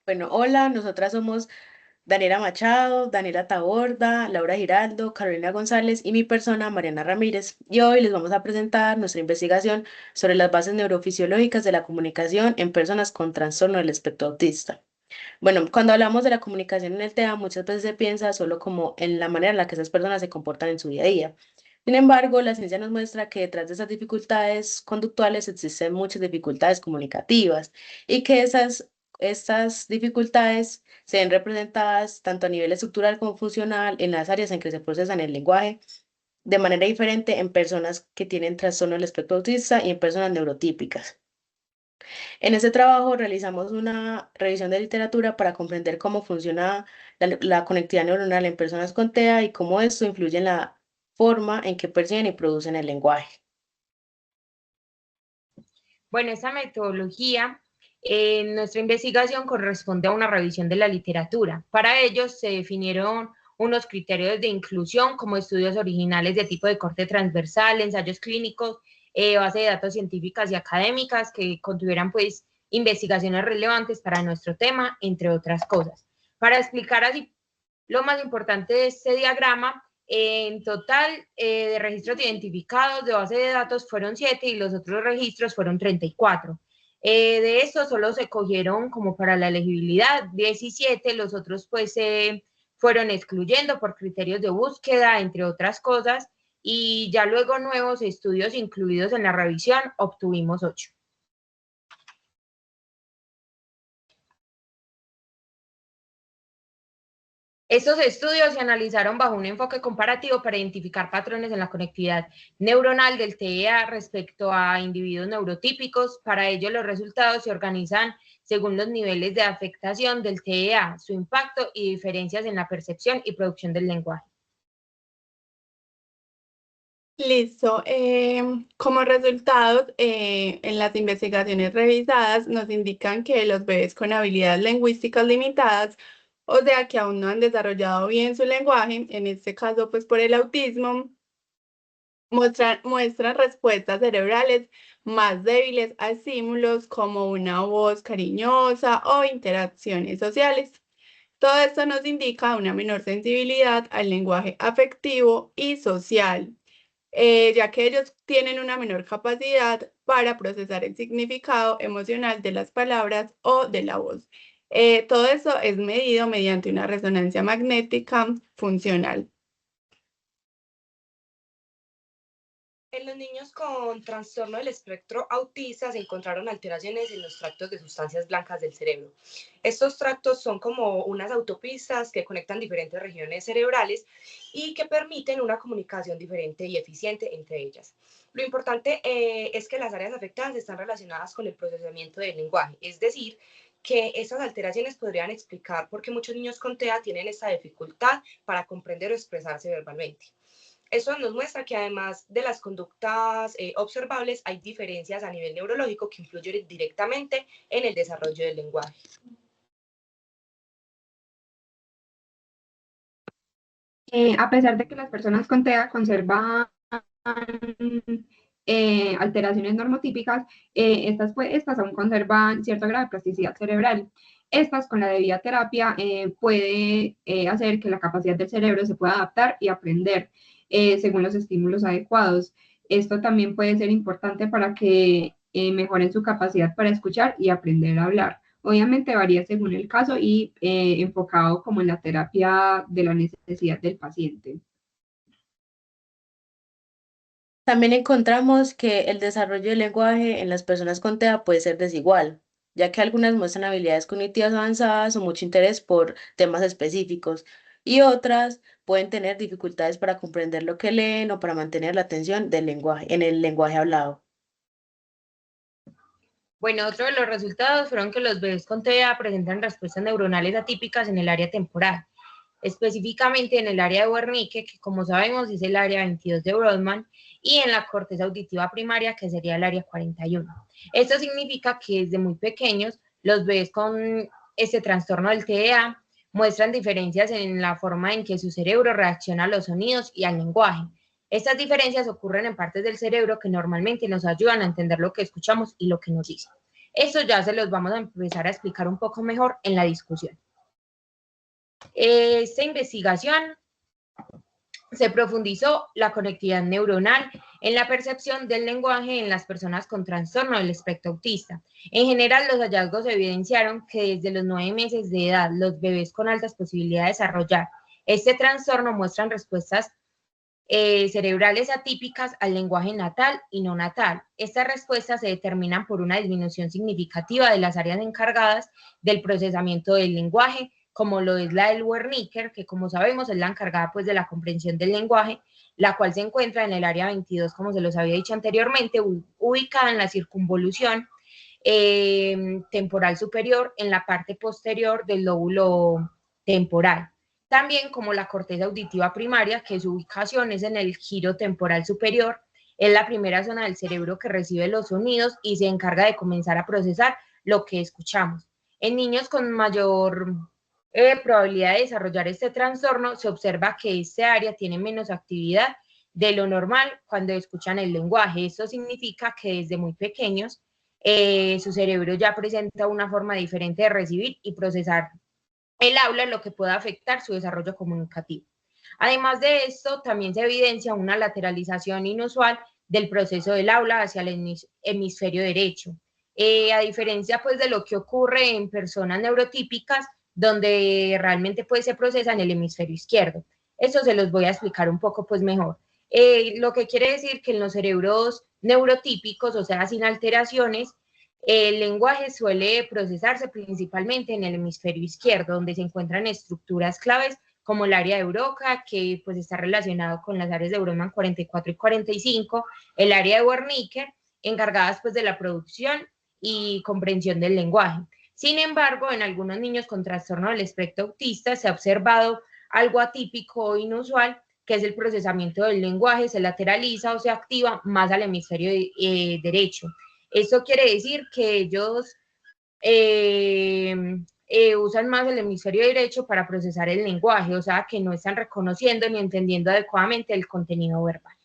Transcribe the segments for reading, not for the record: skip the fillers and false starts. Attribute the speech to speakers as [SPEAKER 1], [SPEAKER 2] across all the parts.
[SPEAKER 1] Bueno, hola, nosotras somos Daniela Machado, Daniela Taborda, Laura Giraldo, Carolina González y mi persona, Mariana Ramírez. Y hoy les vamos a presentar nuestra investigación sobre las bases neurofisiológicas de la comunicación en personas con trastorno del espectro autista. Bueno, cuando hablamos de la comunicación en el TEA, muchas veces se piensa solo como en la manera en la que esas personas se comportan en su día a día. Sin embargo, la ciencia nos muestra que detrás de esas dificultades conductuales existen muchas dificultades comunicativas y que estas dificultades se ven representadas tanto a nivel estructural como funcional en las áreas en que se procesan el lenguaje de manera diferente en personas que tienen trastorno del espectro autista y en personas neurotípicas. En este trabajo realizamos una revisión de literatura para comprender cómo funciona la conectividad neuronal en personas con TEA y cómo esto influye en la forma en que perciben y producen el lenguaje.
[SPEAKER 2] Bueno, esta metodología en nuestra investigación corresponde a una revisión de la literatura. Para ello se definieron unos criterios de inclusión como estudios originales de tipo de corte transversal, ensayos clínicos, base de datos científicas y académicas que contuvieran pues investigaciones relevantes para nuestro tema, entre otras cosas. Para explicar así lo más importante de este diagrama, en total de registros identificados de base de datos fueron 7 y los otros registros fueron 34. De estos solo se cogieron como para la elegibilidad 17, los otros pues fueron excluyendo por criterios de búsqueda, entre otras cosas, y ya luego nuevos estudios incluidos en la revisión obtuvimos 8. Estos estudios se analizaron bajo un enfoque comparativo para identificar patrones en la conectividad neuronal del TEA respecto a individuos neurotípicos. Para ello, los resultados se organizan según los niveles de afectación del TEA, su impacto y diferencias en la percepción y producción del lenguaje.
[SPEAKER 3] Listo. Como resultados, en las investigaciones revisadas nos indican que los bebés con habilidades lingüísticas limitadas, o sea, que aún no han desarrollado bien su lenguaje, en este caso, pues por el autismo, muestran respuestas cerebrales más débiles a estímulos como una voz cariñosa o interacciones sociales. Todo esto nos indica una menor sensibilidad al lenguaje afectivo y social, ya que ellos tienen una menor capacidad para procesar el significado emocional de las palabras o de la voz. Todo eso es medido mediante una resonancia magnética funcional.
[SPEAKER 4] En los niños con trastorno del espectro autista se encontraron alteraciones en los tractos de sustancias blancas del cerebro. Estos tractos son como unas autopistas que conectan diferentes regiones cerebrales y que permiten una comunicación diferente y eficiente entre ellas. Lo importante es que las áreas afectadas están relacionadas con el procesamiento del lenguaje, es decir, que estas alteraciones podrían explicar por qué muchos niños con TEA tienen esta dificultad para comprender o expresarse verbalmente. Eso nos muestra que además de las conductas observables, hay diferencias a nivel neurológico que influyen directamente en el desarrollo del lenguaje.
[SPEAKER 5] A pesar de que las personas con TEA conservan alteraciones normotípicas, estas aún conservan cierto grado de plasticidad cerebral. Estas, con la debida terapia, puede hacer que la capacidad del cerebro se pueda adaptar y aprender según los estímulos adecuados. Esto también puede ser importante para que mejoren su capacidad para escuchar y aprender a hablar. Obviamente varía según el caso y enfocado como en la terapia de la necesidad del paciente.
[SPEAKER 1] También encontramos que el desarrollo del lenguaje en las personas con TEA puede ser desigual, ya que algunas muestran habilidades cognitivas avanzadas o mucho interés por temas específicos, y otras pueden tener dificultades para comprender lo que leen o para mantener la atención del lenguaje, en el lenguaje hablado.
[SPEAKER 2] Bueno, otro de los resultados fueron que los bebés con TEA presentan respuestas neuronales atípicas en el área temporal, específicamente en el área de Wernicke, que como sabemos es el área 22 de Brodmann, y en la corteza auditiva primaria, que sería el área 41. Esto significa que desde muy pequeños los bebés con este trastorno del TEA muestran diferencias en la forma en que su cerebro reacciona a los sonidos y al lenguaje. Estas diferencias ocurren en partes del cerebro que normalmente nos ayudan a entender lo que escuchamos y lo que nos dicen. Eso ya se los vamos a empezar a explicar un poco mejor en la discusión. Esta investigación se profundizó la conectividad neuronal en la percepción del lenguaje en las personas con trastorno del espectro autista. En general, los hallazgos evidenciaron que desde los 9 meses de edad, los bebés con altas posibilidades de desarrollar este trastorno muestran respuestas cerebrales atípicas al lenguaje natal y no natal. Estas respuestas se determinan por una disminución significativa de las áreas encargadas del procesamiento del lenguaje, como lo es la del Wernicke, que como sabemos es la encargada pues de la comprensión del lenguaje, la cual se encuentra en el área 22, como se los había dicho anteriormente, ubicada en la circunvolución temporal superior, en la parte posterior del lóbulo temporal. También como la corteza auditiva primaria, que su ubicación es en el giro temporal superior, es la primera zona del cerebro que recibe los sonidos y se encarga de comenzar a procesar lo que escuchamos. En niños con mayor probabilidad de desarrollar este trastorno, se observa que esta área tiene menos actividad de lo normal cuando escuchan el lenguaje. Esto significa que desde muy pequeños su cerebro ya presenta una forma diferente de recibir y procesar el habla, lo que puede afectar su desarrollo comunicativo. Además de esto, también se evidencia una lateralización inusual del proceso del habla hacia el hemisferio derecho. A diferencia pues de lo que ocurre en personas neurotípicas, donde realmente pues se procesa en el hemisferio izquierdo. Eso se los voy a explicar un poco pues mejor. Lo que quiere decir que en los cerebros neurotípicos, o sea, sin alteraciones, el lenguaje suele procesarse principalmente en el hemisferio izquierdo, donde se encuentran estructuras claves como el área de Broca, que pues está relacionado con las áreas de Broman 44 y 45, el área de Wernicke, encargadas pues de la producción y comprensión del lenguaje. Sin embargo, en algunos niños con trastorno del espectro autista se ha observado algo atípico o inusual, que es el procesamiento del lenguaje, se lateraliza o se activa más al hemisferio derecho. Esto quiere decir que ellos eh, usan más el hemisferio derecho para procesar el lenguaje, o sea que no están reconociendo ni entendiendo adecuadamente el contenido verbal.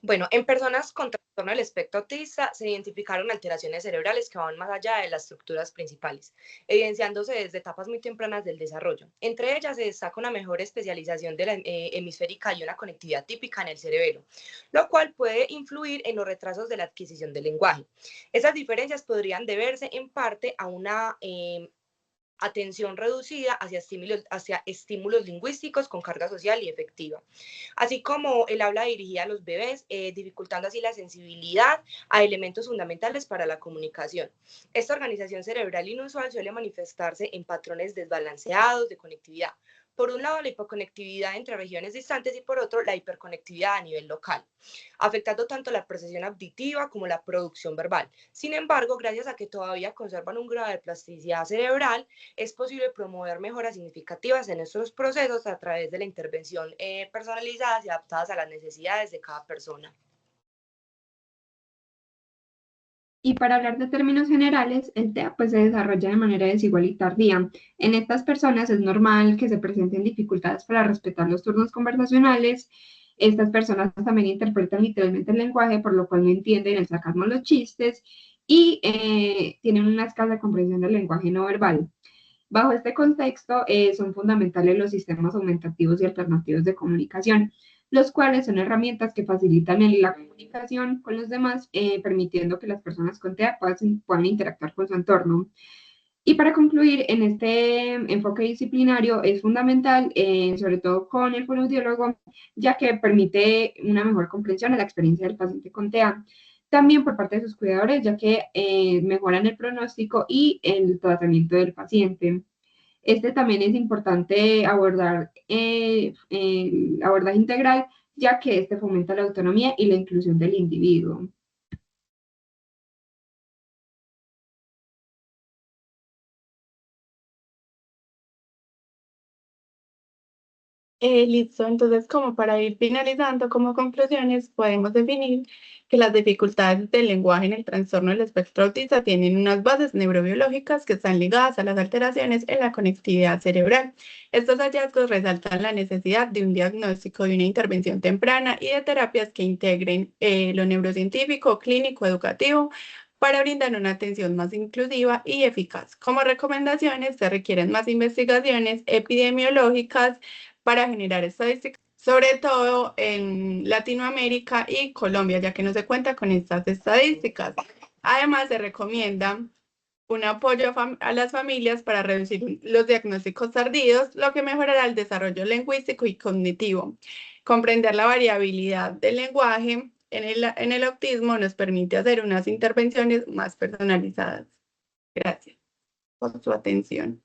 [SPEAKER 4] Bueno, en personas con trastorno del espectro autista se identificaron alteraciones cerebrales que van más allá de las estructuras principales, evidenciándose desde etapas muy tempranas del desarrollo. Entre ellas se destaca una mejor especialización de la hemisférica y una conectividad típica en el cerebro, lo cual puede influir en los retrasos de la adquisición del lenguaje. Esas diferencias podrían deberse en parte a una atención reducida hacia estímulos lingüísticos con carga social y efectiva, así como el habla dirigida a los bebés, dificultando así la sensibilidad a elementos fundamentales para la comunicación. Esta organización cerebral inusual suele manifestarse en patrones desbalanceados de conectividad. Por un lado, la hipoconectividad entre regiones distantes y por otro, la hiperconectividad a nivel local, afectando tanto la percepción auditiva como la producción verbal. Sin embargo, gracias a que todavía conservan un grado de plasticidad cerebral, es posible promover mejoras significativas en estos procesos a través de la intervención personalizadas y adaptadas a las necesidades de cada persona.
[SPEAKER 5] Y para hablar de términos generales, el TEA pues, se desarrolla de manera desigual y tardía. En estas personas es normal que se presenten dificultades para respetar los turnos conversacionales. Estas personas también interpretan literalmente el lenguaje, por lo cual no entienden el sarcasmo, los chistes y tienen una escasa comprensión del lenguaje no verbal. Bajo este contexto, son fundamentales los sistemas aumentativos y alternativos de comunicación, los cuales son herramientas que facilitan la comunicación con los demás, permitiendo que las personas con TEA puedan interactuar con su entorno. Y para concluir, en este enfoque disciplinario es fundamental, sobre todo con el fonoaudiólogo, ya que permite una mejor comprensión de la experiencia del paciente con TEA. También por parte de sus cuidadores, ya que mejoran el pronóstico y el tratamiento del paciente. Este también es importante abordar el abordaje integral, ya que este fomenta la autonomía y la inclusión del individuo.
[SPEAKER 3] Listo, entonces como para ir finalizando, como conclusiones, podemos definir que las dificultades del lenguaje en el trastorno del espectro autista tienen unas bases neurobiológicas que están ligadas a las alteraciones en la conectividad cerebral. Estos hallazgos resaltan la necesidad de un diagnóstico, de una intervención temprana y de terapias que integren lo neurocientífico, clínico, educativo para brindar una atención más inclusiva y eficaz. Como recomendaciones, se requieren más investigaciones epidemiológicas para generar estadísticas, sobre todo en Latinoamérica y Colombia, ya que no se cuenta con estas estadísticas. Además, se recomienda un apoyo a las familias para reducir los diagnósticos tardíos, lo que mejorará el desarrollo lingüístico y cognitivo. Comprender la variabilidad del lenguaje en el autismo nos permite hacer unas intervenciones más personalizadas. Gracias por su atención.